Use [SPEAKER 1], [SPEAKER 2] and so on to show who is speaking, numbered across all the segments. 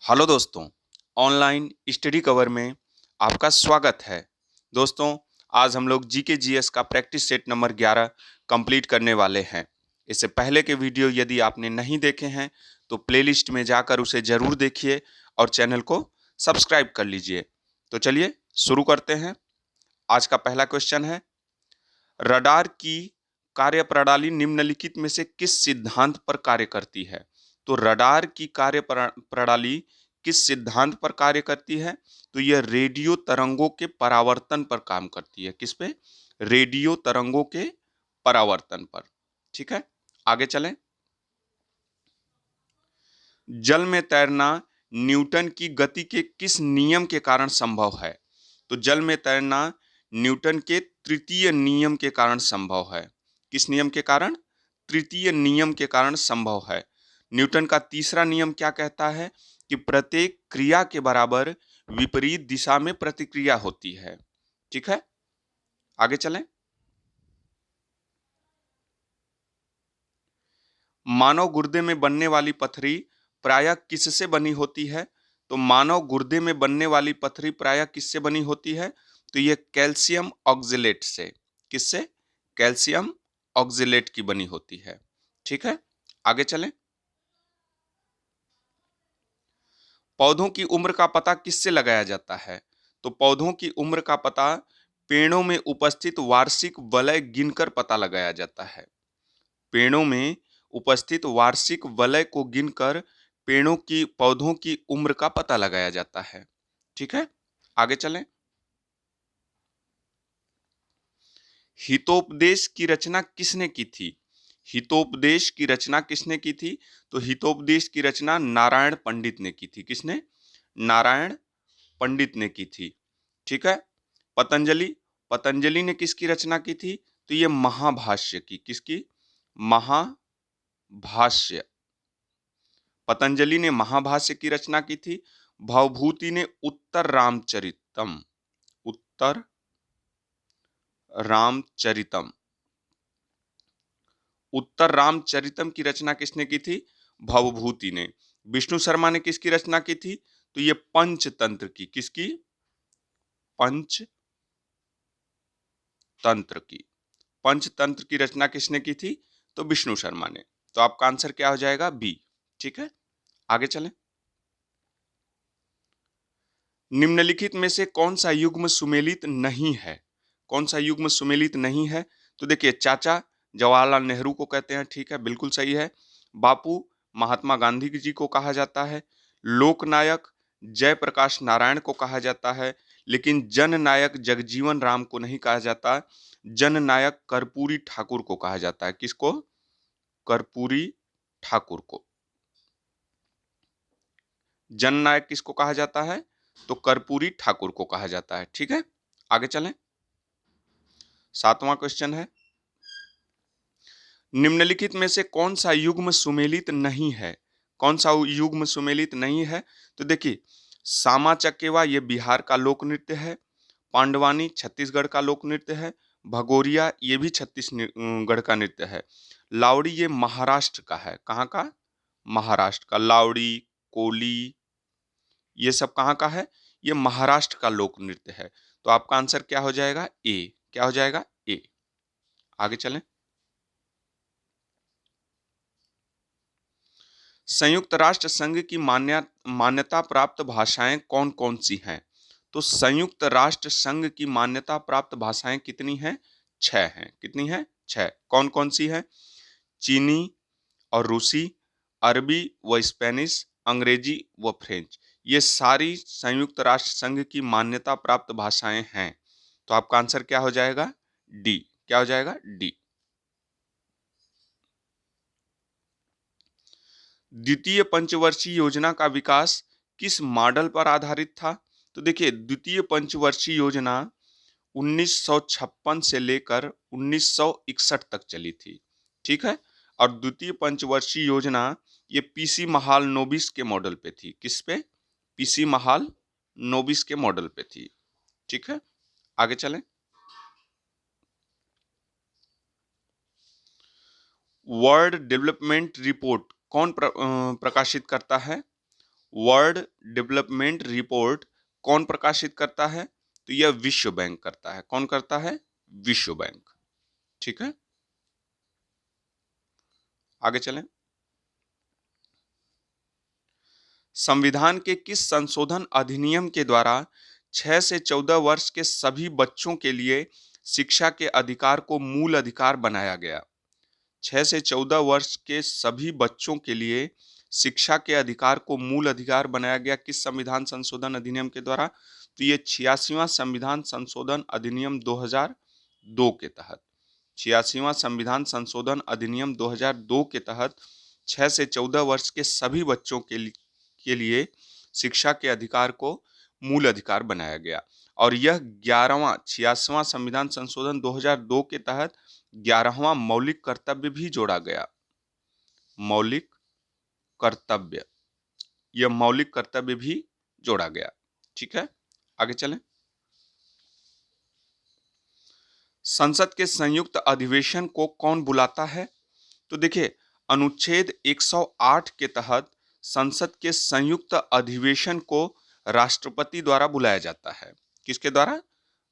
[SPEAKER 1] Hello दोस्तों, online study cover में आपका स्वागत है। दोस्तों, आज हम लोग जीके जीएस का प्रैक्टिस सेट नंबर 11 कंप्लीट करने वाले हैं। इससे पहले के वीडियो यदि आपने नहीं देखे हैं तो प्लेलिस्ट में जाकर उसे ज़रूर देखिए और चैनल को सब्सक्राइब कर लीजिए। तो चलिए शुरू करते हैं। आज का पहला क्वेश्चन है, रडार की कार्यप्रणाली निम्नलिखित में से किस सिद्धांत पर कार्य करती है? तो रडार की प्रणाली किस सिद्धांत पर कार्य करती है? तो यह रेडियो तरंगों के परावर्तन पर काम करती है। किस पे? रेडियो तरंगों के परावर्तन पर। ठीक है, आगे चलें। जल में तैरना न्यूटन की गति के किस नियम के कारण संभव है? तो जल में तैरना न्यूटन के तृतीय नियम के कारण संभव है। किस नियम के कारण? तृतीय नियम के कारण संभव है। न्यूटन का तीसरा नियम क्या कहता है? कि प्रत्येक क्रिया के बराबर विपरीत दिशा में प्रतिक्रिया होती है। ठीक है, आगे चलें। मानव गुर्दे में बनने वाली पथरी प्रायः किससे बनी होती है? तो मानव गुर्दे में बनने वाली पथरी प्रायः किससे बनी होती है? तो यह कैल्शियम ऑक्जेलेट से। किससे? कैल्शियम ऑक्जेलेट की बनी होती है। ठीक है, आगे चलें। पौधों की उम्र का पता किससे लगाया जाता है? तो पौधों की उम्र का पता पेड़ों में उपस्थित वार्षिक वलय गिनकर पता लगाया जाता है। पेड़ों में उपस्थित वार्षिक वलय को गिनकर पौधों की उम्र का पता लगाया जाता है। ठीक है, आगे चलें। हितोपदेश की रचना किसने की थी? हितोपदेश की रचना किसने की थी? तो हितोपदेश की रचना नारायण पंडित ने की थी। किसने? नारायण पंडित ने की थी। ठीक है, पतंजलि पतंजलि ने किसकी रचना की थी? तो ये महाभाष्य की। किसकी? महाभाष्य। पतंजलि ने महाभाष्य की रचना की थी। भवभूति ने उत्तर रामचरितम। उत्तर रामचरितम। उत्तर रामचरितम की रचना किसने की थी? भवभूति ने। विष्णु शर्मा ने किसकी रचना की थी? तो ये पंचतंत्र की। किसकी? पंचतंत्र की। पंचतंत्र की रचना किसने की थी? तो विष्णु शर्मा ने। तो आपका आंसर क्या हो जाएगा? बी। ठीक है, आगे चलें। निम्नलिखित में से कौन सा युग्म सुमेलित नहीं है? कौन सा युग्म सुमेलित नहीं है? तो देखिए, चाचा जवाहरलाल नेहरू को कहते हैं। ठीक है, बिल्कुल सही है। बापू महात्मा गांधी जी को कहा जाता है। लोकनायक जयप्रकाश नारायण को कहा जाता है। लेकिन जननायक जगजीवन राम को नहीं कहा जाता। जननायक कर्पूरी ठाकुर को कहा जाता है। किसको? कर्पूरी ठाकुर को। जननायक किसको कहा जाता है? तो कर्पूरी ठाकुर को कहा जाता है। ठीक है, आगे चलें। 7वां क्वेश्चन है, निम्नलिखित में से कौन सा युग्म सुमेलित नहीं है? कौन सा युग्म सुमेलित नहीं है? तो देखिए, सामा चकेवा ये बिहार का लोक नृत्य है। पांडवानी छत्तीसगढ़ का लोक नृत्य है। भगोरिया ये भी छत्तीसगढ़ का नृत्य है। लावड़ी ये महाराष्ट्र का है। कहाँ का? महाराष्ट्र का। लावड़ी, कोली ये सब कहाँ का है? ये महाराष्ट्र का लोक नृत्य है। तो आपका आंसर क्या हो जाएगा? ए। क्या हो जाएगा? ए। आगे चलें। संयुक्त राष्ट्र संघ की मान्यता प्राप्त भाषाएं कौन कौन सी हैं? तो संयुक्त राष्ट्र संघ की मान्यता प्राप्त भाषाएं कितनी हैं? 6 हैं। कितनी हैं? 6। कौन कौन सी हैं? चीनी और रूसी, अरबी व स्पेनिश, अंग्रेजी व फ्रेंच। ये सारी संयुक्त राष्ट्र संघ की मान्यता प्राप्त भाषाएं हैं। तो आपका आंसर क्या हो जाएगा? डी। क्या हो जाएगा? डी। द्वितीय पंचवर्षीय योजना का विकास किस मॉडल पर आधारित था? तो देखिए, द्वितीय पंचवर्षीय योजना 1956 से लेकर 1961 तक चली थी। ठीक है, और द्वितीय पंचवर्षीय योजना ये पीसी महाल नोबिस के मॉडल पे थी। किस पे? पीसी महाल नोबिस के मॉडल पे थी। ठीक है, आगे चलें। वर्ल्ड डेवलपमेंट रिपोर्ट कौन प्रकाशित करता है? वर्ल्ड डेवलपमेंट रिपोर्ट कौन प्रकाशित करता है? तो यह विश्व बैंक करता है। कौन करता है? विश्व बैंक। ठीक है, आगे चलें। संविधान के किस संशोधन अधिनियम के द्वारा 6 से 14 वर्ष के सभी बच्चों के लिए शिक्षा के अधिकार को मूल अधिकार बनाया गया? 6 से 14 वर्ष के सभी बच्चों के लिए शिक्षा के अधिकार को मूल अधिकार बनाया गया किस संविधान संशोधन अधिनियम के द्वारा? तो ये 86वां संविधान संशोधन अधिनियम 2002 के तहत, 86वां संविधान संशोधन अधिनियम 2002 के तहत 6 से 14 वर्ष के सभी बच्चों के लिए शिक्षा के अधिकार को मूल अधिकार बनाया गया। और यह 86वां संविधान संशोधन 2002 के तहत 11वां मौलिक कर्तव्य भी जोड़ा गया। मौलिक कर्तव्य, यह मौलिक कर्तव्य भी जोड़ा गया। ठीक है, आगे चलें। संसद के संयुक्त अधिवेशन को कौन बुलाता है? तो देखिए, अनुच्छेद 108 के तहत संसद के संयुक्त अधिवेशन को राष्ट्रपति द्वारा बुलाया जाता है। किसके द्वारा?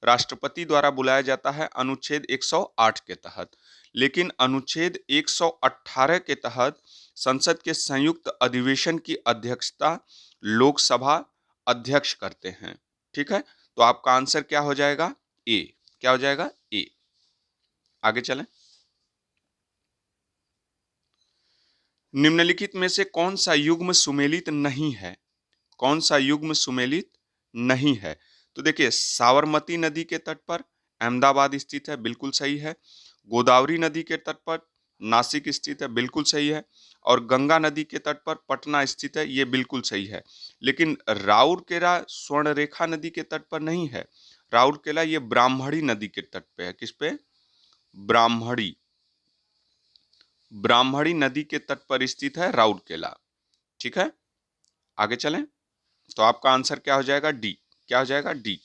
[SPEAKER 1] राष्ट्रपति द्वारा बुलाया जाता है अनुच्छेद 108 के तहत। लेकिन अनुच्छेद 118 के तहत संसद के संयुक्त अधिवेशन की अध्यक्षता लोकसभा अध्यक्ष करते हैं। ठीक है, तो आपका आंसर क्या हो जाएगा? ए। क्या हो जाएगा? ए। आगे चलें। निम्नलिखित में से कौन सा युग्म सुमेलित नहीं है? कौन सा युग्म सुमेलित नहीं है? तो देखिए, साबरमती नदी के तट पर अहमदाबाद स्थित है, बिल्कुल सही है। गोदावरी नदी के तट पर नासिक स्थित है, बिल्कुल सही है। और गंगा नदी के तट पर पटना स्थित है, ये बिल्कुल सही है। लेकिन राउरकेला स्वर्णरेखा नदी के तट पर नहीं है। राउरकेला ये ब्राह्मणी नदी के तट पे है। किस पे? ब्राह्मणी नदी के तट पर स्थित है राउरकेला। ठीक है, आगे चलें। तो आपका आंसर क्या हो जाएगा? डी। क्या हो जाएगा? डी।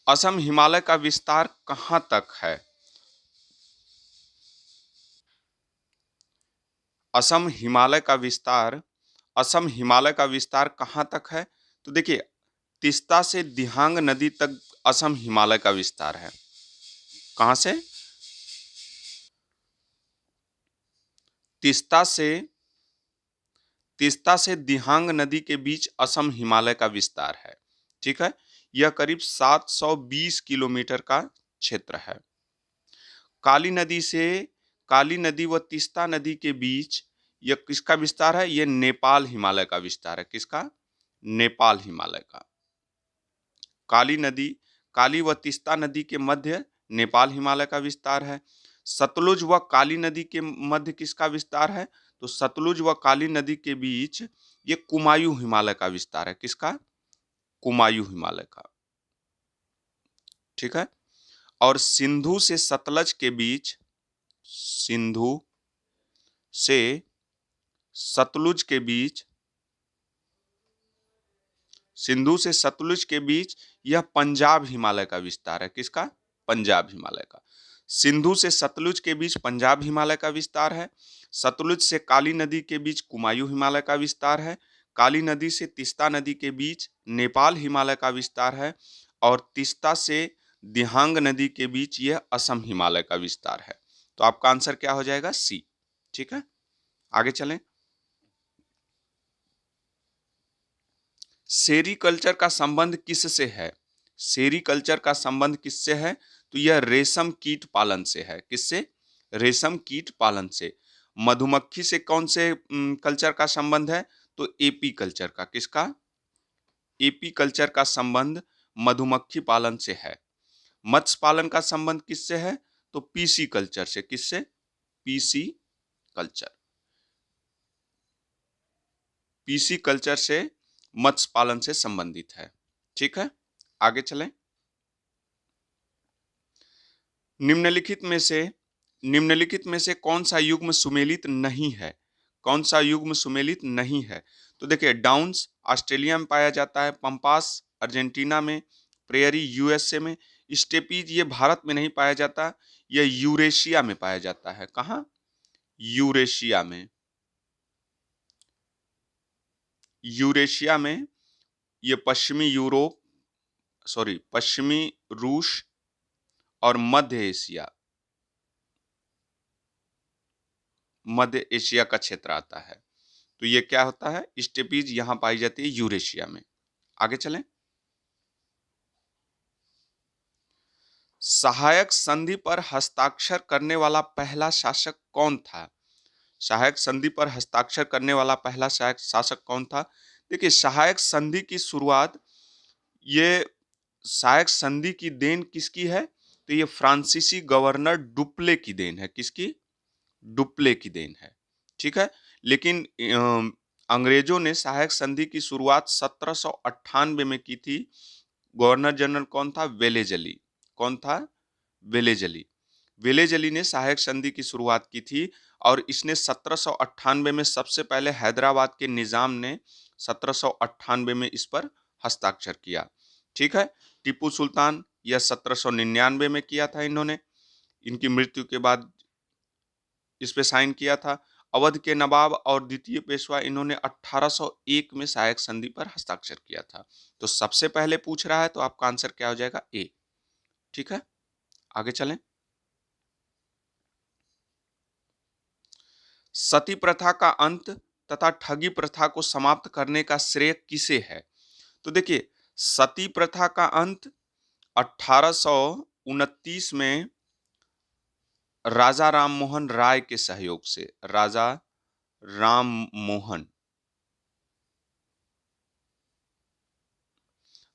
[SPEAKER 1] असम हिमालय का विस्तार कहां तक है? असम हिमालय का विस्तार कहां तक है? तो देखिए, तीस्ता से दिहांग नदी तक असम हिमालय का विस्तार है। कहां से? तीस्ता से दिहांग नदी के बीच असम हिमालय का विस्तार है। ठीक है, यह करीब 720 किलोमीटर का क्षेत्र है। काली नदी व तीस्ता नदी के बीच यह किसका विस्तार है? यह नेपाल हिमालय का विस्तार है। किसका? नेपाल हिमालय का। काली व तीस्ता नदी के मध्य नेपाल हिमालय का विस्तार है। सतलुज व काली नदी के मध्य किसका विस्तार है? तो सतलुज व काली नदी के बीच ये कुमायूं हिमालय का विस्तार है। किसका? कुमायूं हिमालय का। ठीक है, और सिंधु से सतलज के बीच यह पंजाब हिमालय का विस्तार है। किसका? पंजाब हिमालय का। सिंधु से सतलुज के बीच पंजाब हिमालय का विस्तार है। सतलुज से काली नदी के बीच कुमायूं हिमालय का विस्तार है। काली नदी से तीस्ता नदी के बीच नेपाल हिमालय का विस्तार है। और तीस्ता से दिहांग नदी के बीच यह असम हिमालय का विस्तार है। तो आपका आंसर क्या हो जाएगा? सी। ठीक है, आगे चलें। सेरीकल्चर का संबंध किससे है? सेरीकल्चर का संबंध किससे है? तो यह रेशम कीट पालन से है। किससे? रेशम कीट पालन से। मधुमक्खी से कौन से कल्चर का संबंध है? तो एपी कल्चर का। किसका? एपी कल्चर का संबंध मधुमक्खी पालन से है। मत्स्य पालन का संबंध किससे है? तो पीसी कल्चर से। किससे? PC culture. पीसी कल्चर से मत्स्य पालन से संबंधित है। ठीक है, आगे चलें। निम्नलिखित में से कौन सा युग्म सुमेलित नहीं है? कौन सा युग्म सुमेलित नहीं है? तो देखिए, डाउन्स ऑस्ट्रेलिया में पाया जाता है, पंपास अर्जेंटीना में, प्रेयरी यूएसए में, स्टेपीज ये भारत में नहीं पाया जाता, यह यूरेशिया में पाया जाता है। कहाँ? यूरेशिया में। यूरेशिया में ये पश्चिमी रूस और मध्य एशिया का क्षेत्र आता है। तो ये क्या होता है? स्टेपीज यहां पाई जाती है यूरेशिया में। आगे चलें। सहायक संधि पर हस्ताक्षर करने वाला पहला शासक कौन था? सहायक संधि पर हस्ताक्षर करने वाला पहला सहायक शासक कौन था? देखिए, सहायक संधि की शुरुआत, ये सहायक संधि की देन किसकी है? तो ये फ्रांसीसी गवर्नर डुप्ले की देन है। किसकी? डुप्ले की देन है। ठीक है। लेकिन अंग्रेजों ने सहायक संधि की शुरुआत 1798 में की थी। गवर्नर जनरल कौन था? वेलेजली। कौन था? वेलेजली। वेलेजली ने सहायक संधि की शुरुआत की थी और इसने 1798 में सबसे पहले हैदराबाद के निजाम ने 1798 में इस पर हस्ताक्षर किया। ठीक है। टीपू सुल्तान यह 1799 में किया था इन्होंने। इनकी मृत्यु के बाद इस पे साइन किया था। अवध के नवाब और द्वितीय पेशवा, इन्होंने 1801 में सहायक संधि पर हस्ताक्षर किया था। तो सबसे पहले पूछ रहा है तो आपका आंसर क्या हो जाएगा? ए। ठीक है। आगे चलें। सती प्रथा का अंत तथा ठगी प्रथा को समाप्त करने का श्रेय किसे है? तो देखिए, सती प्रथा का अंत 1829 में राजा राममोहन राय के सहयोग से, राजा राममोहन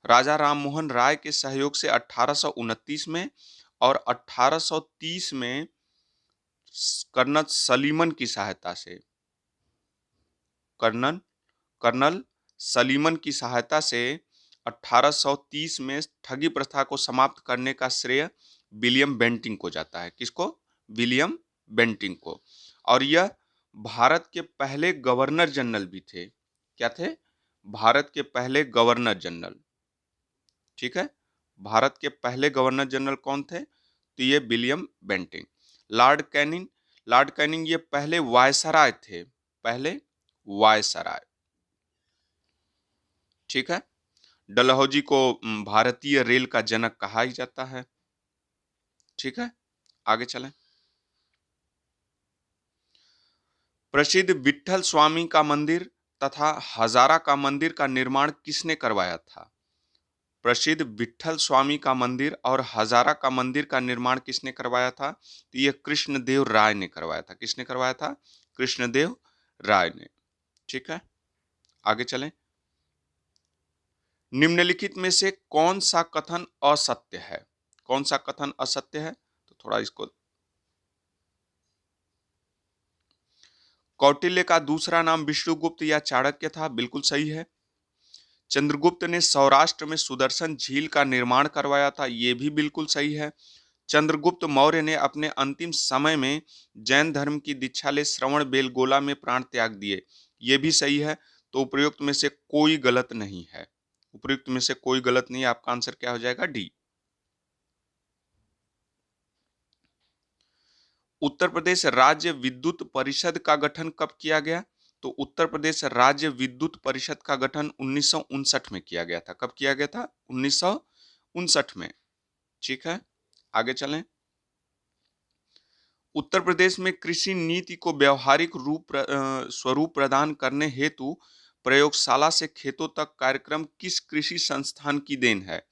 [SPEAKER 1] राजा राममोहन राय के सहयोग से 1829 में और 1830 में कर्नल सलीमन की सहायता से, कर्नल कर्नल सलीमन की सहायता से 1830 में ठगी प्रथा को समाप्त करने का श्रेय विलियम बेंटिंक को जाता है। किसको? विलियम बेंटिंक को। और यह भारत के पहले गवर्नर जनरल भी थे। क्या थे? भारत के पहले गवर्नर जनरल। ठीक है। भारत के पहले गवर्नर जनरल कौन थे? तो ये विलियम बेंटिंक। लॉर्ड कैनिंग ये पहले वायसराय थे। पहले वायसराय। ठीक है। डलहौजी को भारतीय रेल का जनक कहा ही जाता है। ठीक है। आगे चलें। प्रसिद्ध विट्ठल स्वामी का मंदिर तथा हजारा का मंदिर का निर्माण किसने करवाया था? प्रसिद्ध विट्ठल स्वामी का मंदिर और हजारा का मंदिर का निर्माण किसने करवाया था? तो यह कृष्णदेव राय ने करवाया था। किसने करवाया था? कृष्णदेव राय ने। ठीक है। आगे चलें। निम्नलिखित में से कौन सा कथन असत्य है? कौन सा कथन असत्य है? तो थोड़ा इसको, कौटिल्य का दूसरा नाम विष्णुगुप्त या चाणक्य था। बिल्कुल सही है। चंद्रगुप्त ने सौराष्ट्र में सुदर्शन झील का निर्माण करवाया था। यह भी बिल्कुल सही है। चंद्रगुप्त मौर्य ने अपने अंतिम समय में जैन धर्म की दीक्षा ले श्रवण बेलगोला में प्राण त्याग दिए। यह भी सही है। तो उपयुक्त में से कोई गलत नहीं है। उपयुक्त में से कोई गलत नहीं है। आपका आंसर क्या हो जाएगा? डी। उत्तर प्रदेश राज्य विद्युत परिषद का गठन कब किया गया? तो उत्तर प्रदेश राज्य विद्युत परिषद का गठन 1959 में किया गया था। कब किया गया था? 1959 में। ठीक है। आगे चलें। उत्तर प्रदेश में कृषि नीति को व्यवहारिक स्वरूप प्रदान करने हेतु प्रयोगशाला से खेतों तक कार्यक्रम किस कृषि संस्थान की देन है?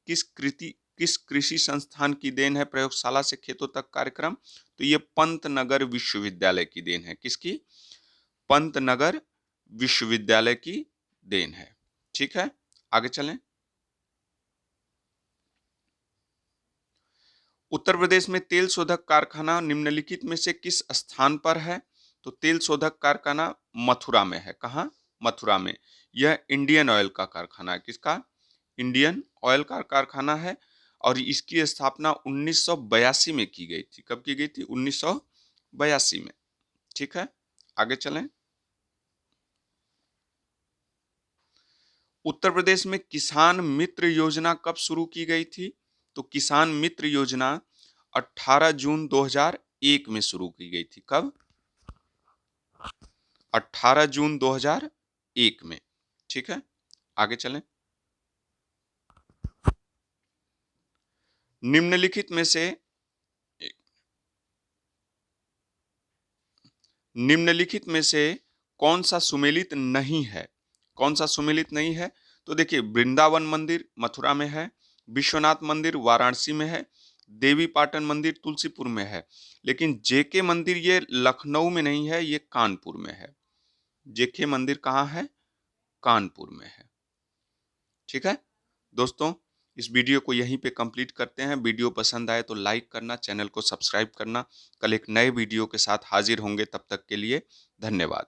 [SPEAKER 1] किस कृषि संस्थान की देन है प्रयोगशाला से खेतों तक कार्यक्रम? तो ये पंतनगर विश्वविद्यालय की देन है। किसकी? पंतनगर विश्वविद्यालय की देन है। ठीक है। आगे चलें। उत्तर प्रदेश में तेल शोधक कारखाना निम्नलिखित में से किस स्थान पर है? तो तेल शोधक कारखाना मथुरा में है। कहाँ? मथुरा में। यह इंडियन ऑयल का कारखाना है। किसका? इंडियन ऑयल का कारखाना है। और इसकी स्थापना 1982 में की गई थी। कब की गई थी? 1982 में। ठीक है। आगे चलें। उत्तर प्रदेश में किसान मित्र योजना कब शुरू की गई थी? तो किसान मित्र योजना 18 जून 2001 में शुरू की गई थी। कब? 18 जून 2001 में। ठीक है, आगे चलें। निम्नलिखित में से निम्नलिखित में से कौन सा सुमेलित नहीं है? कौन सा सुमेलित नहीं है? तो देखिए, वृंदावन मंदिर मथुरा में है, विश्वनाथ मंदिर वाराणसी में है, देवी पाटन मंदिर तुलसीपुर में है, लेकिन जेके मंदिर ये लखनऊ में नहीं है, ये कानपुर में है। जेके मंदिर कहाँ है? कानपुर में है। ठीक है दोस्तों, इस वीडियो को यहीं पे कंप्लीट करते हैं। वीडियो पसंद आए तो लाइक करना, चैनल को सब्सक्राइब करना। कल एक नए वीडियो के साथ हाजिर होंगे, तब तक के लिए धन्यवाद।